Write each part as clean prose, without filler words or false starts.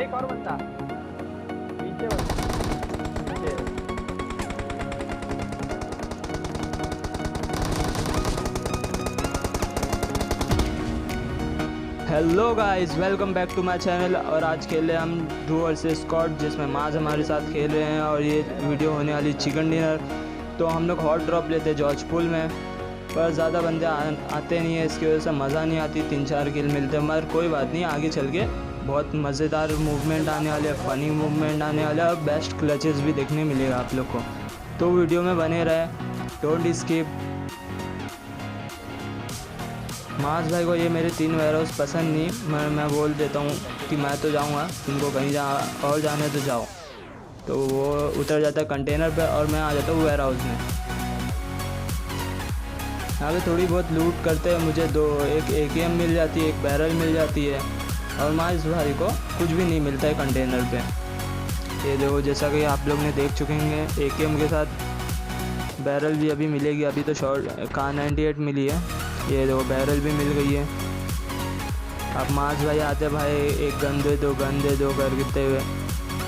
एक और बंदा नीचे नीचे। Hello guys, welcome back to my channel. और आज खेले हम डू वर्सेस स्क्वाड, जिसमें माज हमारे साथ खेल रहे हैं। और ये वीडियो होने वाली चिकन डिनर। तो हम लोग हॉट ड्रॉप लेते जॉर्ज पूल में, पर ज़्यादा बंदे आते नहीं है, इसकी वजह से मज़ा नहीं आती। 3-4 किल मिलते हैं, मगर कोई बात नहीं, आगे चल के बहुत मज़ेदार मूवमेंट आने वाले हैं, फ़नी मूवमेंट आने वाले हैं और बेस्ट क्लचेस भी देखने मिलेगा आप लोग को। तो वीडियो में बने रहे, डोंट स्किप। माज भाई को ये मेरे 3 वेयरहाउस पसंद नहीं, मैं बोल देता हूँ कि मैं तो जाऊँगा, तुमको कहीं और जाने तो जाओ। तो वो उतर जाता है कंटेनर पे और मैं आ जाता हूँ वेयरहाउस में। यहाँ पे थोड़ी बहुत लूट करते हैं, मुझे एक AKM मिल जाती है, एक बैरल मिल जाती है, और माज भाई को कुछ भी नहीं मिलता है कंटेनर पे। ये देखो, जैसा कि आप लोग ने देख चुके हैं, AKM के साथ बैरल भी अभी मिलेगी। अभी तो शॉर्ट कार 98 मिली है, ये देखो बैरल भी मिल गई है। अब माज भाई आते भाई, एक गन दे दो करते हुए।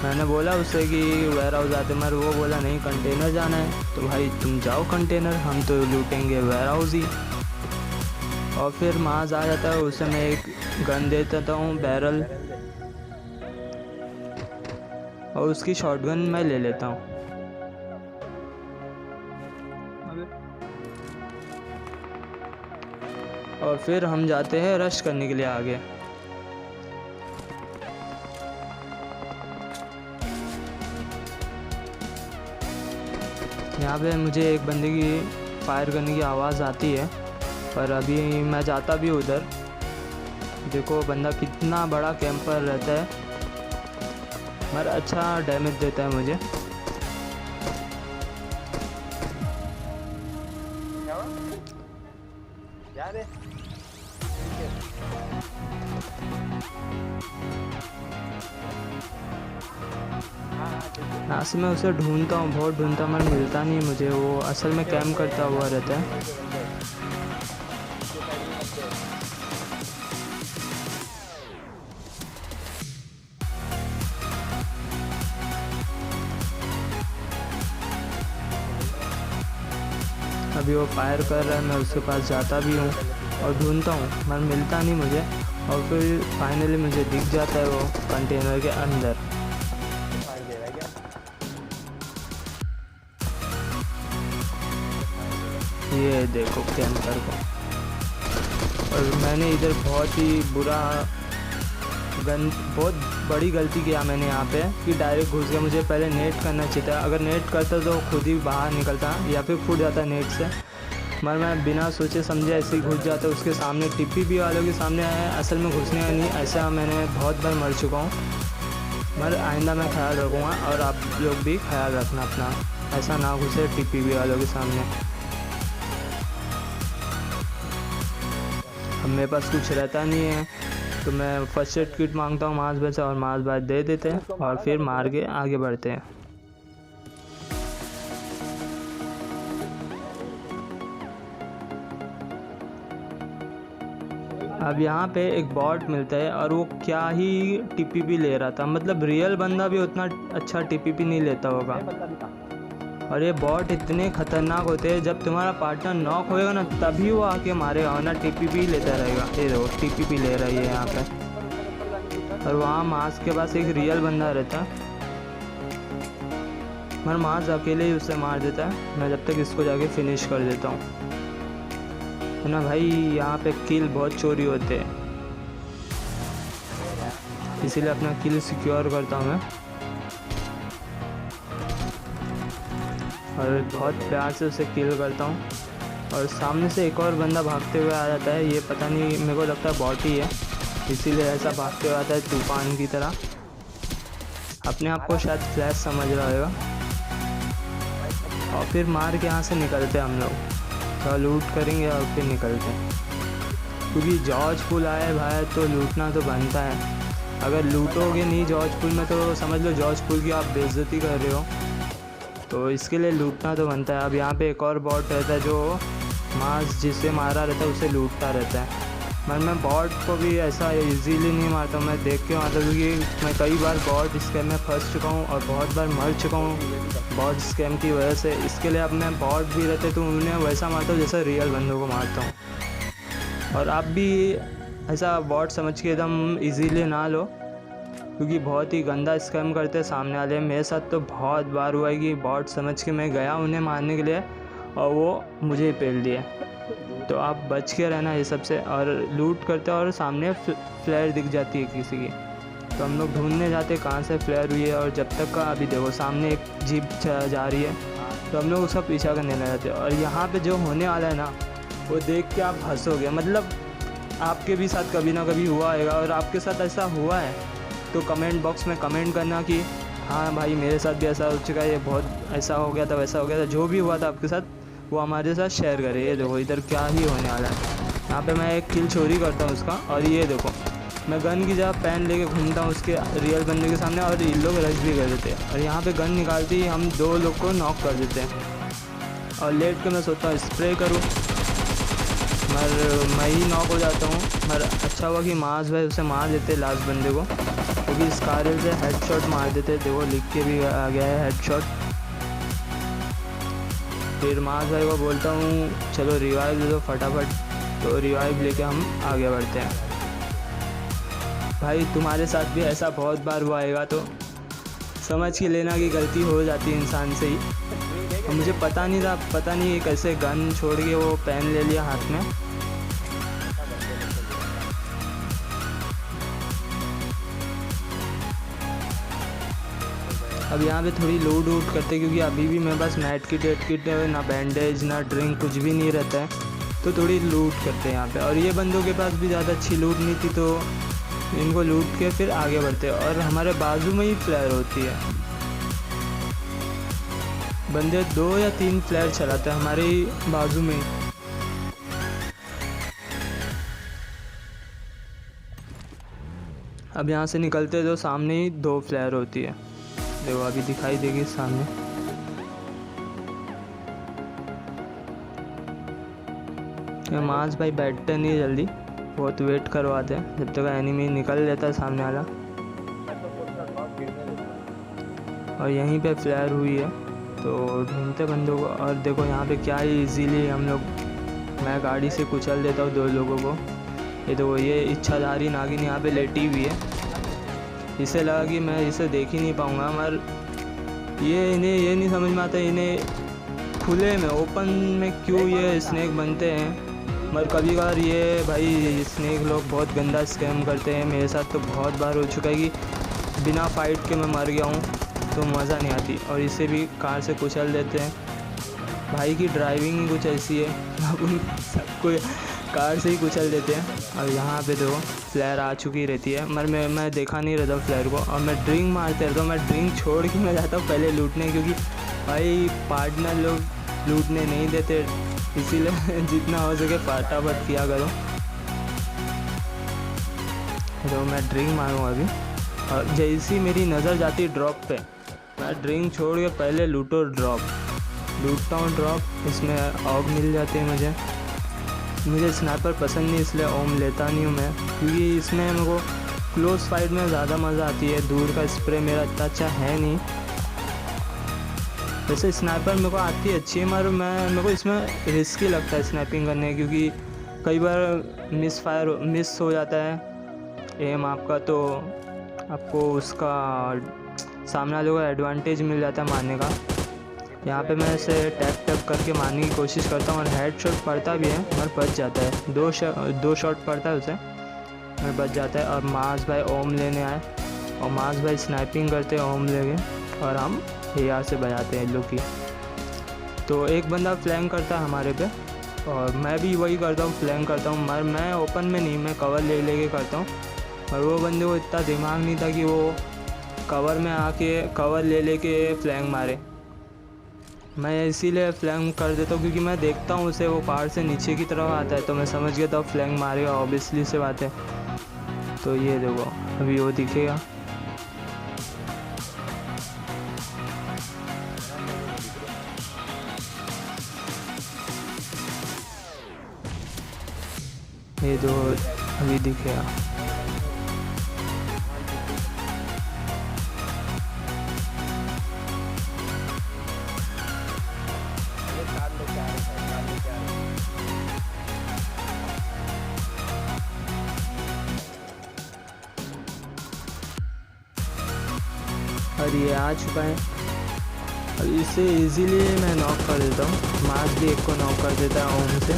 मैंने बोला उससे कि वेयर हाउस आते, मगर वो बोला नहीं कंटेनर जाना है। तो भाई तुम जाओ कंटेनर, हम तो लूटेंगे वेयर हाउस ही। और फिर माज आ जाता है, उससे मैं एक गन दे देता हूँ बैरल, और उसकी शॉटगन मैं ले लेता हूँ। और फिर हम जाते हैं रश करने के लिए आगे। यहाँ पे मुझे एक बंदे की फायर करने की आवाज़ आती है, पर अभी मैं जाता भी उधर। देखो बंदा कितना बड़ा कैंपर रहता है, मगर अच्छा डैमेज देता है मुझे। यहाँ से मैं उसे ढूंढता हूँ, बहुत ढूंढता, मगर मिलता नहीं मुझे। वो असल में कैम्प करता हुआ रहता है। अभी वो फायर कर रहा है, मैं उसके पास जाता भी हूँ और ढूंढता हूँ, मगर मिलता नहीं मुझे। और फिर फाइनली मुझे दिख जाता है वो कंटेनर के अंदर। ये देखो कैंपर को। और मैंने इधर बहुत ही बहुत बड़ी गलती किया मैंने यहाँ पे, कि डायरेक्ट घुस गया। मुझे पहले नेट करना चाहिए था, अगर नेट करता तो खुद ही बाहर निकलता या फिर फूट जाता नेट से। मगर मैं बिना सोचे समझे ऐसे ही घुस जाता उसके सामने। TPP वालों के सामने आया, असल में घुसने का नहीं, ऐसा मैंने बहुत बार मर चुका हूँ। मगर आइंदा मैं ख्याल रखूँगा, और आप लोग भी ख्याल रखना अपना, ऐसा ना घुसे TPP वालों के सामने। अब मेरे पास कुछ रहता नहीं है, तो मैं फर्स्ट एड किट मांगता हूँ माज भाई से, और माज भाई दे देते हैं, और फिर मार के आगे बढ़ते हैं। अब यहाँ पे एक बॉट मिलता है, और वो क्या ही TPP ले रहा था, मतलब रियल बंदा भी उतना अच्छा TPP नहीं लेता होगा। और ये बॉट इतने खतरनाक होते हैं, जब तुम्हारा पार्टनर नॉक होएगा ना, तभी वो आके मारेगा, वरना TPP लेता रहेगा। ये देखो TPP ले रहा है यहाँ पे। और वहाँ माज के पास एक रियल बंदा रहता है, मगर माज अकेले ही उसे मार देता है। मैं जब तक इसको जाके फिनिश कर देता हूँ, है ना भाई। यहाँ पे किल बहुत चोरी होते हैं, इसीलिए अपना किल सिक्योर करता हूँ मैं, और बहुत प्यार से उसे किल करता हूँ। और सामने से एक और बंदा भागते हुए आ जाता है, ये पता नहीं, मेरे को लगता है बॉट ही है, इसीलिए ऐसा भागते हुए आता है तूफान की तरह। अपने आप को शायद फ्लैश समझ रहा होगा। और फिर मार के यहाँ से निकलते हम लोग, थोड़ा लूट करेंगे और फिर निकलते हैं, क्योंकि जॉर्ज पूल आए भाई तो लूटना तो बनता है। अगर लूटोगे नहीं जॉर्ज पूल में, तो समझ लो जॉर्ज पूल की आप बेइज्जती कर रहे हो, तो इसके लिए लूटना तो बनता है। अब यहाँ पे एक और बॉट रहता है, जो मास जिसे मारा रहता है उसे लूटता रहता है। मैं बॉट को भी ऐसा इजीली नहीं मारता हूँ, मैं देख के मारता हूँ, क्योंकि मैं कई बार बॉट स्कैम में फंस चुका हूँ और बहुत बार मर चुका हूँ बॉट स्कैम की वजह से। इसके लिए अब मैं बॉट भी रहते तो उन्हें वैसा मारता हूँ जैसे रियल बंदों को मारता हूँ। और आप भी ऐसा बॉट समझ के एकदम इजीली ना लो, क्योंकि बहुत ही गंदा स्कैम करते हैं सामने वाले। मेरे साथ तो बहुत बार हुआ है कि बॉट समझ के मैं गया उन्हें मारने के लिए और वो मुझे ही पेल दिए। तो आप बच के रहना ये सबसे। और लूट करते और सामने फ्लेयर दिख जाती है किसी की, तो हम लोग ढूंढने जाते कहाँ से फ्लेयर हुई है। और जब तक का अभी देखो सामने एक जीप जा रही है, तो हम लोग उसका पीछा करने लग जाते हैं। और यहाँ पे जो होने वाला है ना, वो देख के आप हंसोगे। मतलब आपके भी साथ कभी ना कभी हुआ होगा, और आपके साथ ऐसा हुआ है तो कमेंट बॉक्स में कमेंट करना कि हाँ भाई मेरे साथ भी ऐसा हो चुका है, ये बहुत ऐसा हो गया था, वैसा हो गया था। जो भी हुआ था आपके साथ वो हमारे साथ शेयर करें। ये देखो इधर क्या ही होने वाला है। यहाँ पे मैं एक किल चोरी करता हूँ उसका, और ये देखो मैं गन की जगह पेन लेके घूमता हूँ उसके रियल बंदे के सामने, और ये लोग रश भी कर देते हैं। और यहाँ पे गन निकालती ही हम 2 लोग को नॉक कर देते हैं। और लेट के मैं सोचता हूँ स्प्रे करूँ, मगर मैं ही नॉक हो जाता हूँ। मगर अच्छा हुआ कि माज भाई उसे मार देते लास्ट बंदे को, क्योंकि इस कार्य से हेडशॉट मार देते। देखो लिख के भी आ गया है हेडशॉट। फिर माज भाई को बोलता हूँ चलो रिवाइव दे दो फटाफट, तो रिवाइव लेके हम आगे बढ़ते हैं। भाई तुम्हारे साथ भी ऐसा बहुत बार हुआ आएगा, तो समझ के लेना कि गलती हो जाती है इंसान से ही। और मुझे पता नहीं था, पता नहीं कैसे गन छोड़ के वो पेन ले लिया हाथ में। अब यहाँ पे थोड़ी लूट वूट करते, क्योंकि अभी भी मेरे पास मेड किट ना बैंडेज ना ड्रिंक कुछ भी नहीं रहता है, तो थोड़ी लूट करते हैं यहाँ पे। और ये बंदों के पास भी ज़्यादा अच्छी लूट नहीं थी, तो इनको लूट के फिर आगे बढ़ते हैं। और हमारे बाजू में ही फ्लेयर होती है, बंदे 2 या 3 फ्लेयर चलाते हैं हमारे ही बाजू में ही। अब यहाँ से निकलते तो सामने ही 2 फ्लेयर होती है। देखो अभी दिखाई देगी सामने। माज भाई बैठते नहीं जल्दी, बहुत वेट करवाते हैं जब तक एनिमी निकल लेता है सामने वाला। और यहीं पे फ्लेयर हुई है, तो ढूंढते बंदों को। और देखो यहाँ पे क्या ही इजीली हम लोग, मैं गाड़ी से कुचल देता हूँ 2 लोगों को। ये देखो ये इच्छाधारी नागिन यहाँ पे लेटी हुई है। इसे लगा कि मैं इसे देख ही नहीं पाऊँगा, मगर इन्हें ये नहीं समझ में आता इन्हें खुले में ओपन में क्यों ये स्नेक बनते हैं। मगर कभी कभार ये भाई स्नेक लोग बहुत गंदा स्कैम करते हैं। मेरे साथ तो बहुत बार हो चुका है कि बिना फाइट के मैं मर गया हूँ, तो मज़ा नहीं आती। और इसे भी कार से कुचल देते हैं। भाई की ड्राइविंग ही कुछ ऐसी है, अपन सबको कार से ही कुचल देते हैं। और यहाँ पे देखो फ्लेयर आ चुकी रहती है, मगर मैं देखा नहीं रहता फ्लेयर को, और मैं ड्रिंक मारते रहता हूँ। मैं ड्रिंक छोड़ के मैं जाता हूँ पहले लूटने, क्योंकि भाई पार्टनर लोग लूटने नहीं देते, इसीलिए जितना हो सके फटाफट किया करो। तो मैं ड्रिंक मारूँगा अभी, और जैसी मेरी नज़र जाती ड्रॉप पे, मैं ड्रिंक छोड़ के पहले लूटता हूँ ड्रॉप। इसमें ऑग मिल जाते हैं मुझे स्नाइपर पसंद नहीं, इसलिए ओम लेता नहीं हूँ मैं, क्योंकि इसमें मेरे को क्लोज फाइट में ज़्यादा मज़ा आती है। दूर का स्प्रे मेरा इतना अच्छा है नहीं। वैसे स्नाइपर मेरे को आती है अच्छी है, मगर मेरे को इसमें रिस्की लगता है स्नैपिंग करने, क्योंकि कई बार मिस हो जाता है एम आपका, तो आपको उसका सामने वाले को एडवांटेज मिल जाता है मारने का। यहाँ पे मैं इसे टैप करके मारने की कोशिश करता हूँ, और हेड शॉट पड़ता भी है मगर बच जाता है। 2 शॉट पड़ता है उसे मगर बच जाता है। और माज भाई ओम लेने आए, और माज भाई स्नाइपिंग करते हैं ओम लेके, और हम AR से बजाते हैं लोग की। तो एक बंदा फ्लैंक करता है हमारे पे, और मैं भी वही करता हूँ, फ्लैंक करता हूँ। मगर मैं ओपन में नहीं, मैं कवर ले करता हूँ। और वो बंदे को इतना दिमाग नहीं था कि वो कवर में आके कवर ले के फ्लैंक मारे। मैं इसीलिए फ्लैंक कर देता हूँ, क्योंकि मैं देखता हूँ उसे वो पहाड़ से नीचे की तरफ आता है, तो मैं समझ गया था फ्लैंक मारेगा, ऑब्वियसली से बात है। तो ये देखो अभी वो दिखेगा। ये जो अभी दिखेगा। और ये आ चुका है। अब इसे इजीली मैं नॉक कर देता हूँ। मार्क भी एक को नॉक कर देता है ओम से,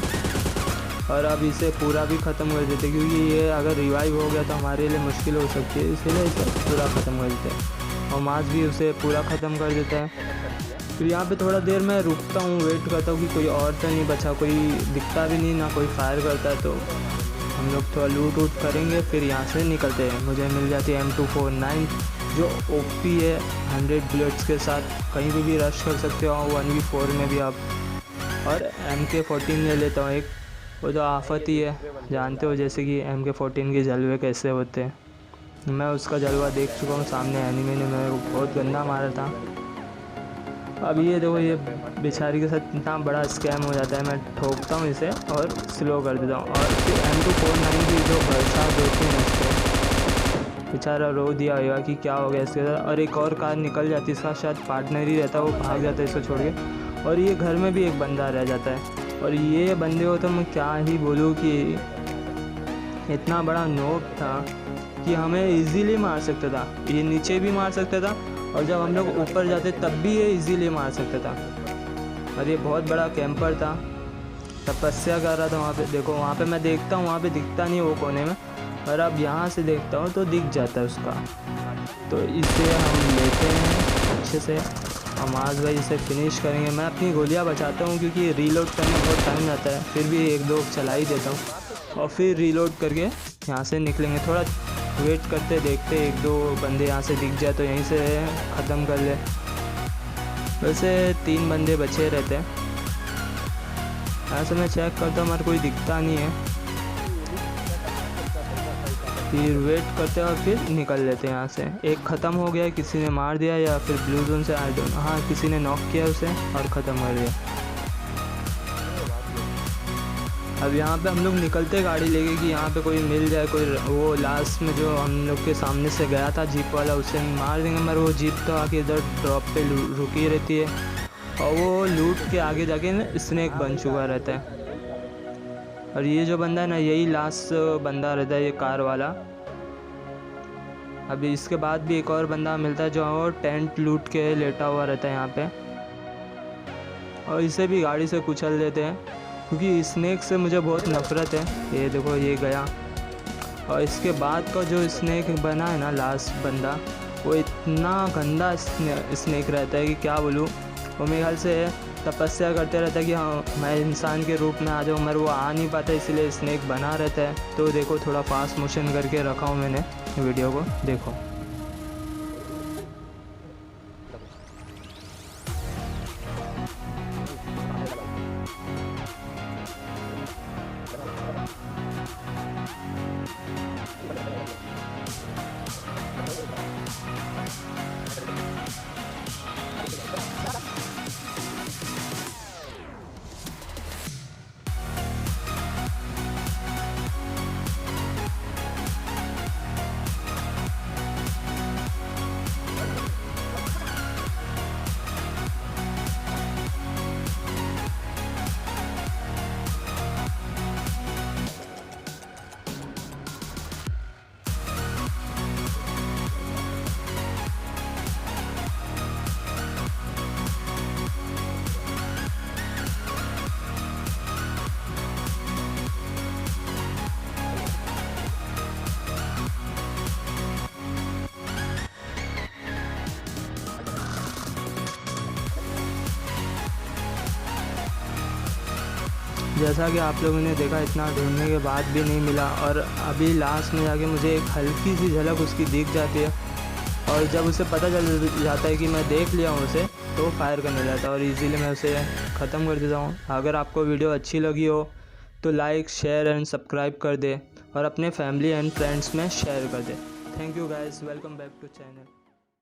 और अब इसे पूरा भी ख़त्म कर देते हैं, क्योंकि ये अगर रिवाइव हो गया तो हमारे लिए मुश्किल हो सकती है, इसलिए इसे पूरा ख़त्म कर देते हैं। और मार्क भी उसे पूरा ख़त्म कर देता है। फिर यहाँ पे थोड़ा देर मैं रुकता हूँ, वेट करता हूँ कि कोई और तो नहीं बचा, कोई दिखता भी नहीं, ना कोई फायर करता है, तो हम लोग थोड़ा लूट वूट करेंगे, फिर यहाँ से निकलते हैं। मुझे मिल जाती है M249 जो ओपी है, 100 बुलेट्स के साथ कहीं भी रश कर सकते हो 1v4 में भी आप। और MK14 ले लेता हूँ एक, वो तो आफत ही है, जानते हो जैसे कि MK14 के जलवे कैसे होते हैं। मैं उसका जलवा देख चुका हूँ सामने, एनिमे ने मेरे को बहुत गंदा मारा था। अब ये देखो, ये बेचारी के साथ इतना बड़ा स्कैम हो जाता है। मैं ठोकता हूँ इसे और स्लो कर देता हूँ, और फिर M249 की जो बरसात होती है उसको, बेचारा रो दिया होगा कि क्या हो गया इसके साथ। और एक और कार निकल जाती है, इसका शायद पार्टनर ही रहता है, वो भाग जाता है इसको छोड़ के। और ये घर में भी एक बंदा रह जाता है। और ये बंदे को तो मैं क्या ही बोलूँ कि इतना बड़ा नोब था कि हमें इजीली मार सकता था। ये नीचे भी मार सकता था, और जब हम लोग ऊपर जाते तब भी ये इजीली मार सकता था। और ये बहुत बड़ा कैंपर था, तपस्या कर रहा था वहाँ पे। देखो वहाँ पे मैं देखता हूँ, वहाँ पे दिखता नहीं वो कोने में, और अब यहाँ से देखता हूँ तो दिख जाता है उसका। तो इसे हम लेते हैं अच्छे से, अमाज भाई इसे फिनिश करेंगे। मैं अपनी गोलियाँ बचाता हूँ क्योंकि रीलोड करने में बहुत टाइम जाता है, फिर भी एक दो चला ही देता हूँ, और फिर रीलोड करके यहाँ से निकलेंगे। थोड़ा वेट करते देखते, एक दो बंदे यहाँ से दिख जाए तो यहीं से ख़त्म कर ले। वैसे 3 बंदे बचे रहते हैं। यहाँ से मैं चेक करता हूँ, हमारा कोई दिखता नहीं है, फिर वेट करते हैं और फिर निकल लेते हैं यहाँ से। एक ख़त्म हो गया, किसी ने मार दिया या फिर ब्लू जोन से आई डोंट नो, हाँ किसी ने नॉक किया उसे और ख़त्म कर दिया। अब यहाँ पे हम लोग निकलते गाड़ी लेके कि यहाँ पे कोई मिल जाए, कोई वो लास्ट में जो हम लोग के सामने से गया था जीप वाला, उसे मार देंगे। मगर वो जीप तो आके इधर ड्रॉप पे रुकी रहती है, और वो लूट के आगे जाके ना स्नेक बन चुका रहता है। और ये जो बंदा है ना, यही लास्ट बंदा रहता है, ये कार वाला। अभी इसके बाद भी एक और बंदा मिलता है जो और टेंट लूट के लेटा हुआ रहता है यहाँ पे, और इसे भी गाड़ी से कुचल देते हैं, क्योंकि स्नेक से मुझे बहुत नफ़रत है। ये देखो ये गया। और इसके बाद का जो स्नेक बना है ना, लास्ट बंदा, वो इतना गंदा स्नेक रहता है कि क्या बोलूँ। वो मेरे ख्याल से तपस्या करते रहता है कि हाँ मैं इंसान के रूप में आ जाऊँ, मगर वो आ नहीं पाता, इसलिए स्नेक बना रहता है। तो देखो थोड़ा फास्ट मोशन करके रखा हूँ मैंने वीडियो को, देखो। जैसा कि आप लोगों ने देखा, इतना ढूंढने के बाद भी नहीं मिला, और अभी लास्ट में जाके मुझे एक हल्की सी झलक उसकी दिख जाती है, और जब उसे पता चल जाता है कि मैं देख लिया हूँ उसे, तो फायर करने लगता है और इजीली मैं उसे ख़त्म कर देता हूँ। अगर आपको वीडियो अच्छी लगी हो तो लाइक, शेयर एंड सब्सक्राइब कर दे, और अपने फैमिली एंड फ्रेंड्स में शेयर कर दे। Thank you guys, welcome back to channel.